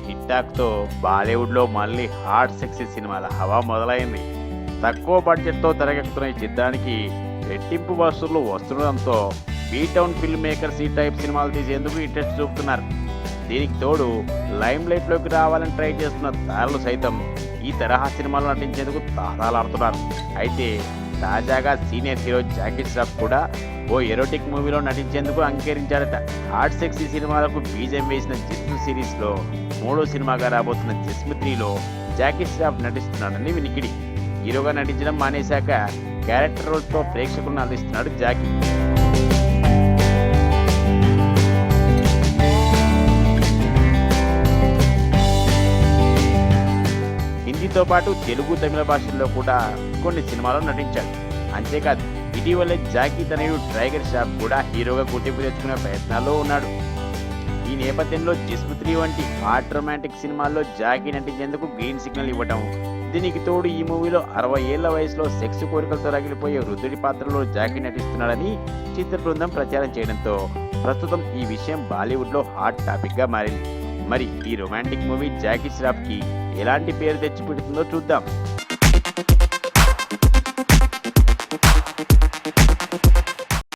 Hit టాక్తో బాలీవుడ్లో మళ్ళీ hot sexy సినిమాల హవా మొదలైంది. తక్కువ బడ్జెట్తో తెరకెక్కుతున్న ఈ చిత్రానికి రెట్టింపు వసూళ్లు వస్తుండడంతో బీటౌన్ ఫిల్మ్ మేకర్స్ ఈ టైప్ సినిమాలు తీసేందుకు ఇంట్రెస్ట్ చూపుతున్నారు. దీనికి తోడు లైమ్ లైట్లోకి రావాలని ట్రై చేస్తున్న తారలు సైతం ఈ తరహా సినిమాలు నటించేందుకు తారాలాడుతున్నారు. అయితే తాజాగా సీనియర్ హీరో జాకీ ష్రాఫ్ కూడా ఓ ఎరోటిక్ మూవీలో నటించేందుకు అంగీకరించాడట. హాట్ సెక్సీ సినిమాలకు బీజం వేసిన జిస్మ్ సిరీస్లో మూడో సినిమాగా రాబోతున్న జిస్మ్ 3లో జాకీ ష్రాఫ్ నటిస్తున్నాడని వినికిడి. హీరోగా నటించడం మానేశాక క్యారెక్టర్ రోల్స్తో ప్రేక్షకులను అందిస్తున్నాడు జాకీ. హిందీతో పాటు తెలుగు, తమిళ భాషల్లో కూడా కొన్ని సినిమాల్లో నటించాడు. అంతేకాదు ఇటీవలే జాకీ తనయుడు టైగర్ ష్రాఫ్ కూడా హీరోగా గుర్తింపు తెచ్చుకునే ప్రయత్నాల్లో ఉన్నాడు. ఈ నేపథ్యంలో జిస్మ్ 3 వంటి హాట్ రొమాంటిక్ సినిమాల్లో జాకీ నటించేందుకు గ్రీన్ సిగ్నల్ ఇవ్వడం, దీనికి తోడు ఈ మూవీలో 60 ఏళ్ల వయసులో సెక్స్ కోరికలతో రగిలిపోయే వృద్ధుడి పాత్రలో జాకీ నటిస్తున్నాడని చిత్ర బృందం ప్రచారం చేయడంతో ప్రస్తుతం ఈ విషయం బాలీవుడ్లో హాట్ టాపిక్గా మారింది. మరి ఈ రొమాంటిక్ మూవీ జాకీ ష్రాఫ్కి ఎలాంటి పేరు తెచ్చిపెడుతుందో చూద్దాం.